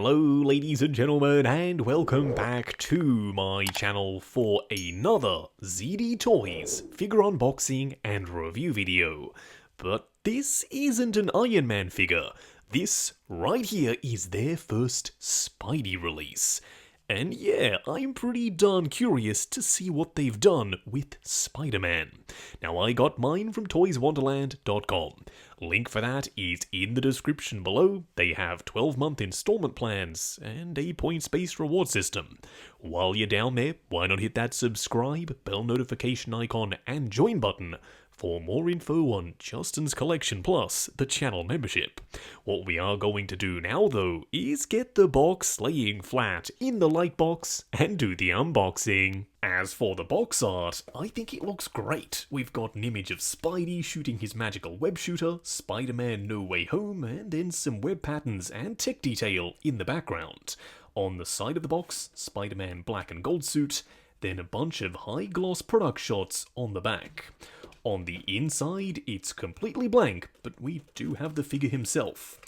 Hello ladies and gentlemen, and welcome back to my channel for another ZD Toys figure unboxing and review video. But this isn't an Iron Man figure. This right here is their first Spidey release. And yeah, I'm pretty darn curious to see what they've done with Spider-Man. Now, I got mine from toyswonderland.com. Link for that is in the description below. They have 12-month installment plans and a points-based reward system. While you're down there, why not hit that subscribe, bell notification icon, and join button for more info on Justin's Collection Plus, the channel membership. What we are going to do now, though, is get the box laying flat in the light box and do the unboxing. As for the box art, I think it looks great. We've got an image of Spidey shooting his magical web shooter, Spider-Man No Way Home, and then some web patterns and tech detail in the background. On the side of the box, Spider-Man black and gold suit, then a bunch of high-gloss product shots on the back. On the inside, it's completely blank, but we do have the figure himself.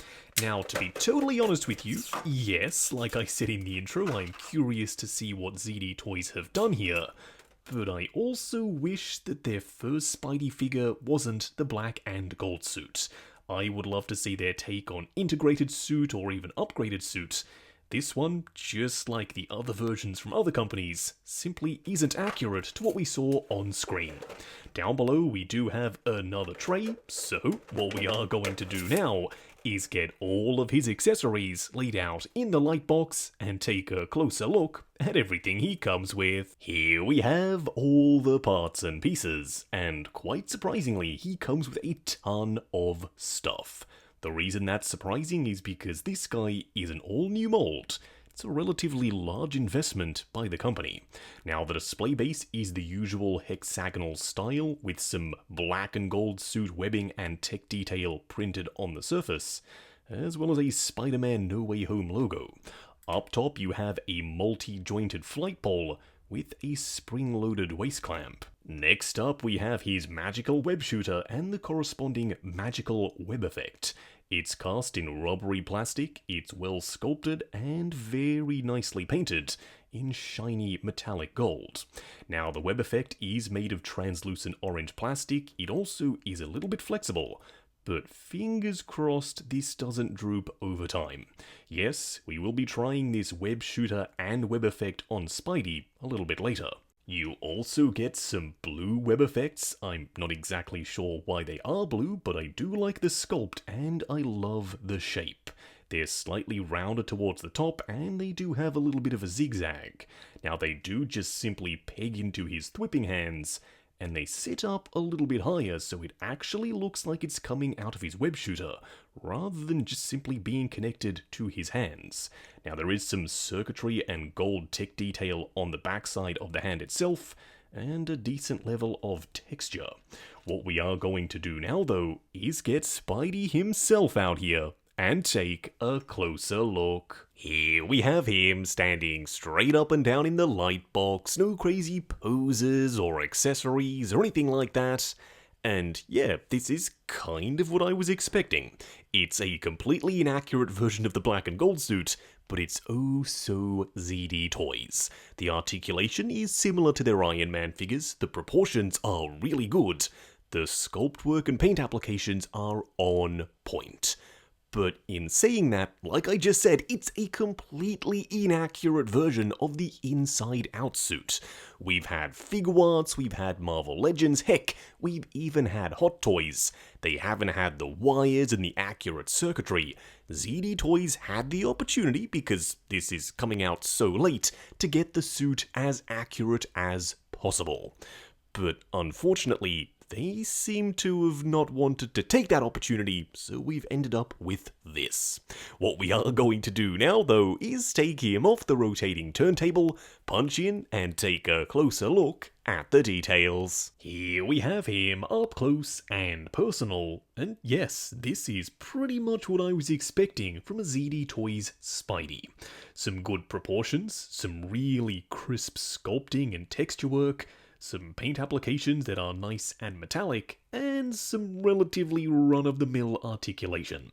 Now, to be totally honest with you, yes, like I said in the intro, I'm curious to see what ZD Toys have done here, but I also wish that their first Spidey figure wasn't the black and gold suit. I would love to see their take on integrated suit or even upgraded suit. This one, just like the other versions from other companies, simply isn't accurate to what we saw on screen. Down below we do have another tray, so what we are going to do now is get all of his accessories laid out in the light box and take a closer look at everything he comes with. Here we have all the parts and pieces, and quite surprisingly, he comes with a ton of stuff. The reason that's surprising is because this guy is an all-new mold. It's a relatively large investment by the company. Now, the display base is the usual hexagonal style with some black and gold suit webbing and tech detail printed on the surface, as well as a Spider-Man No Way Home logo. Up top, you have a multi-jointed flight pole with a spring-loaded waist clamp. Next up, we have his magical web shooter and the corresponding magical web effect. It's cast in rubbery plastic, it's well sculpted, and very nicely painted in shiny metallic gold. Now, the web effect is made of translucent orange plastic. It also is a little bit flexible, but fingers crossed this doesn't droop over time. Yes, we will be trying this web shooter and web effect on Spidey a little bit later. You also get some blue web effects. I'm not exactly sure why they are blue, but I do like the sculpt and I love the shape. They're slightly rounder towards the top and they do have a little bit of a zigzag. Now, they do just simply peg into his thwipping hands, and they sit up a little bit higher so it actually looks like it's coming out of his web shooter, rather than just simply being connected to his hands. Now, there is some circuitry and gold tech detail on the backside of the hand itself, and a decent level of texture. What we are going to do now, though, is get Spidey himself out here and take a closer look. Here we have him standing straight up and down in the light box, no crazy poses or accessories or anything like that. And yeah, this is kind of what I was expecting. It's a completely inaccurate version of the black and gold suit, but it's oh so ZD Toys. The articulation is similar to their Iron Man figures, the proportions are really good, the sculpt work and paint applications are on point. But in saying that, like I just said, it's a completely inaccurate version of the inside-out suit. We've had Figuarts, we've had Marvel Legends, heck, we've even had Hot Toys. They haven't had the wires and the accurate circuitry. ZD Toys had the opportunity, because this is coming out so late, to get the suit as accurate as possible. But unfortunately, they seem to have not wanted to take that opportunity, so we've ended up with this. What we are going to do now, though, is take him off the rotating turntable, punch in, and take a closer look at the details. Here we have him up close and personal, and yes, this is pretty much what I was expecting from a ZD Toys Spidey. Some good proportions, some really crisp sculpting and texture work, some paint applications that are nice and metallic, and some relatively run-of-the-mill articulation.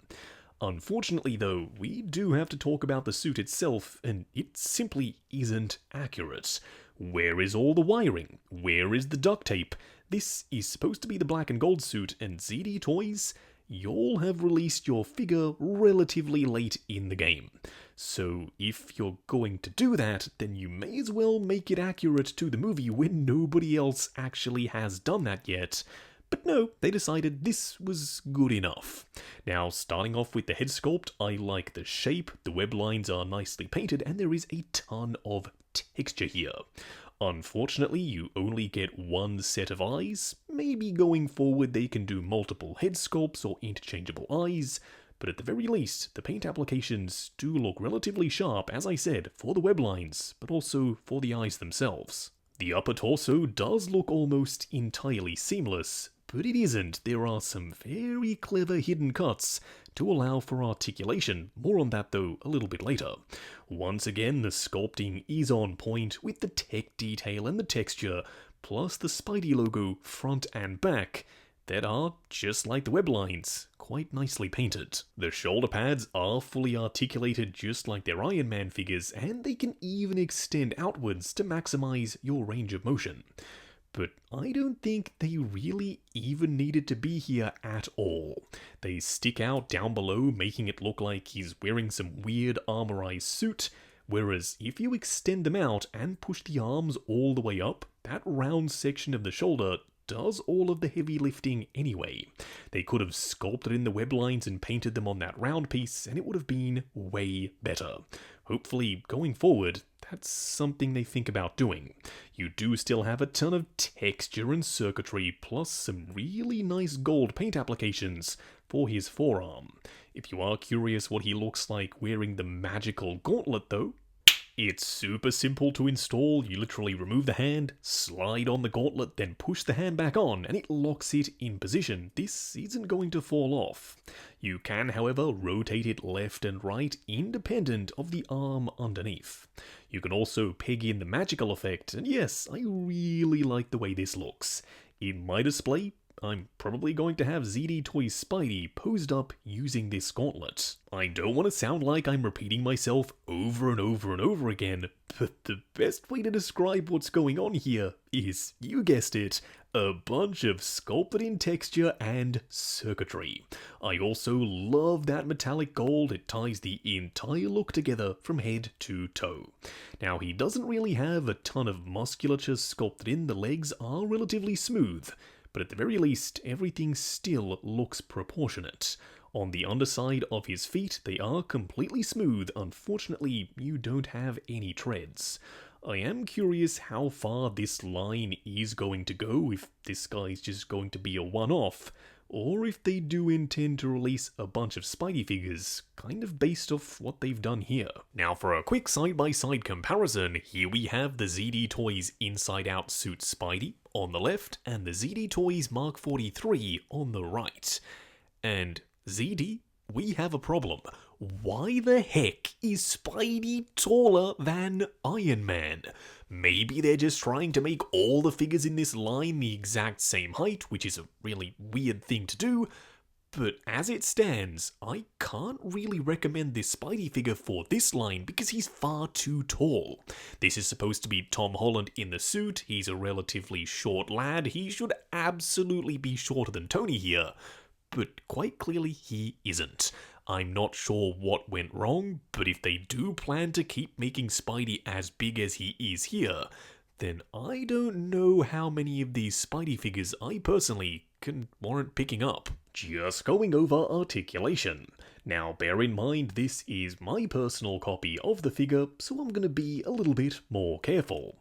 Unfortunately though, we do have to talk about the suit itself, and it simply isn't accurate. Where is all the wiring? Where is the duct tape? This is supposed to be the black and gold suit, and ZD Toys, y'all have released your figure relatively late in the game. So if you're going to do that, then you may as well make it accurate to the movie when nobody else actually has done that yet. But no, they decided this was good enough. Now, starting off with the head sculpt, I like the shape, the web lines are nicely painted, and there is a ton of texture here. Unfortunately, you only get one set of eyes. Maybe going forward they can do multiple head sculpts or interchangeable eyes, but at the very least, the paint applications do look relatively sharp, as I said, for the web lines, but also for the eyes themselves. The upper torso does look almost entirely seamless, but it isn't. There are some very clever hidden cuts to allow for articulation. More on that though a little bit later. Once again, the sculpting is on point with the tech detail and the texture, plus the Spidey logo front and back that are, just like the web lines, quite nicely painted. The shoulder pads are fully articulated just like their Iron Man figures, and they can even extend outwards to maximize your range of motion. But I don't think they really even needed to be here at all. They stick out down below, making it look like he's wearing some weird armorized suit, whereas if you extend them out and push the arms all the way up, that round section of the shoulder does all of the heavy lifting anyway. They could have sculpted in the web lines and painted them on that round piece, and it would have been way better. Hopefully, going forward, that's something they think about doing. You do still have a ton of texture and circuitry, plus some really nice gold paint applications for his forearm. If you are curious what he looks like wearing the magical gauntlet though, it's super simple to install. You literally remove the hand, slide on the gauntlet, then push the hand back on, and it locks it in position. This isn't going to fall off. You can, however, rotate it left and right, independent of the arm underneath. You can also peg in the magical effect, and yes, I really like the way this looks. In my display, I'm probably going to have ZD Toys Spidey posed up using this gauntlet. I don't want to sound like I'm repeating myself over and over and over again, but the best way to describe what's going on here is, you guessed it, a bunch of sculpted in texture and circuitry. I also love that metallic gold. It ties the entire look together from head to toe. Now, he doesn't really have a ton of musculature sculpted in. The legs are relatively smooth, but at the very least, everything still looks proportionate. On the underside of his feet, they are completely smooth. Unfortunately, you don't have any treads. I am curious how far this line is going to go, if this guy's just going to be a one-off, or if they do intend to release a bunch of Spidey figures, kind of based off what they've done here. Now for a quick side-by-side comparison, here we have the ZD Toys Inside Out Suit Spidey on the left, and the ZD Toys Mark 43 on the right. And ZD, we have a problem. Why the heck is Spidey taller than Iron Man? Maybe they're just trying to make all the figures in this line the exact same height, which is a really weird thing to do, but as it stands, I can't really recommend this Spidey figure for this line because he's far too tall. This is supposed to be Tom Holland in the suit. He's a relatively short lad. He should absolutely be shorter than Tony here, but quite clearly he isn't. I'm not sure what went wrong, but if they do plan to keep making Spidey as big as he is here, then I don't know how many of these Spidey figures I personally can warrant picking up. Just going over articulation. Now bear in mind this is my personal copy of the figure, so I'm going to be a little bit more careful.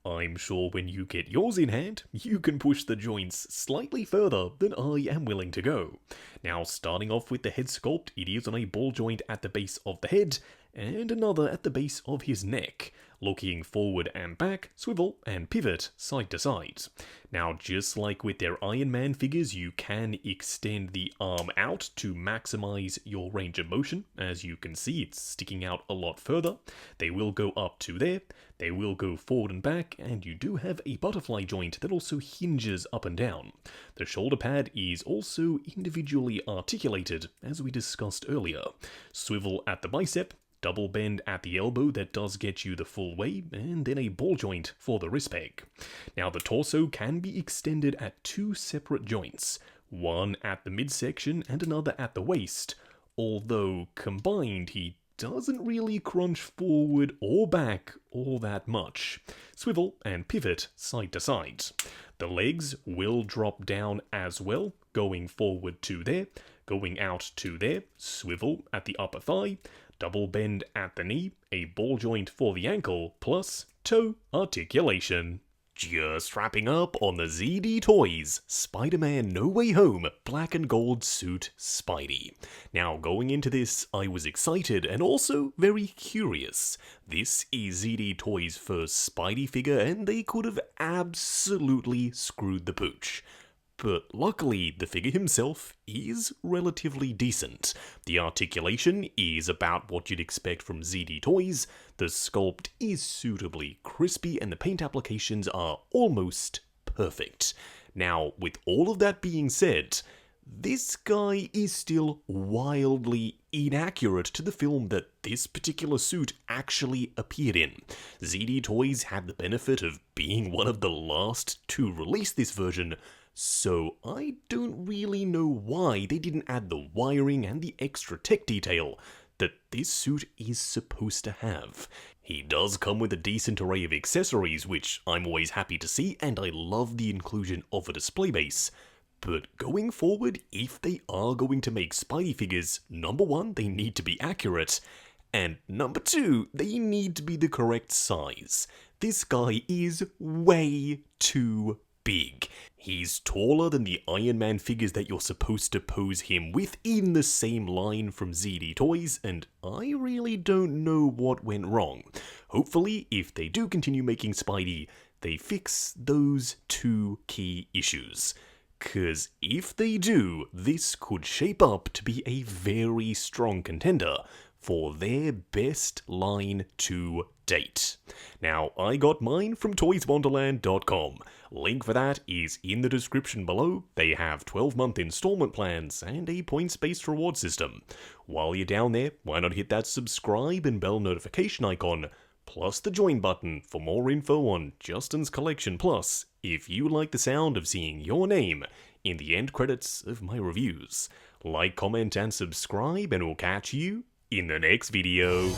I'm sure when you get yours in hand, you can push the joints slightly further than I am willing to go. Now, starting off with the head sculpt, it is on a ball joint at the base of the head, and another at the base of his neck, looking forward and back, swivel and pivot side to side. Now, just like with their Iron Man figures, you can extend the arm out to maximize your range of motion. As you can see, it's sticking out a lot further. They will go up to there, they will go forward and back, and you do have a butterfly joint that also hinges up and down. The shoulder pad is also individually articulated, as we discussed earlier. Swivel at the bicep, double bend at the elbow that does get you the full way, and then a ball joint for the wrist peg. Now, the torso can be extended at two separate joints, one at the midsection and another at the waist, although combined he doesn't really crunch forward or back all that much. Swivel and pivot side to side. The legs will drop down as well, going forward to there, going out to there, swivel at the upper thigh, double bend at the knee, a ball joint for the ankle, plus toe articulation. Just wrapping up on the ZD Toys Spider-Man No Way Home Black and Gold Suit Spidey. Now, going into this, I was excited and also very curious. This is ZD Toys' first Spidey figure, and they could have absolutely screwed the pooch. But luckily, the figure himself is relatively decent. The articulation is about what you'd expect from ZD Toys, the sculpt is suitably crispy, and the paint applications are almost perfect. Now, with all of that being said, this guy is still wildly inaccurate to the film that this particular suit actually appeared in. ZD Toys had the benefit of being one of the last to release this version, so I don't really know why they didn't add the wiring and the extra tech detail that this suit is supposed to have. He does come with a decent array of accessories, which I'm always happy to see, and I love the inclusion of a display base. But going forward, if they are going to make Spidey figures, number one, they need to be accurate, and number two, they need to be the correct size. This guy is way too big. He's taller than the Iron Man figures that you're supposed to pose him with in the same line from ZD Toys, and I really don't know what went wrong. Hopefully, if they do continue making Spidey, they fix those two key issues. 'Cause if they do, this could shape up to be a very strong contender for their best line to date. Now, I got mine from toyswonderland.com. Link for that is in the description below. They have 12-month installment plans and a points-based reward system. While you're down there, why not hit that subscribe and bell notification icon, plus the join button for more info on Justin's Collection Plus, if you like the sound of seeing your name in the end credits of my reviews. Like, comment, and subscribe, and we'll catch you in the next video.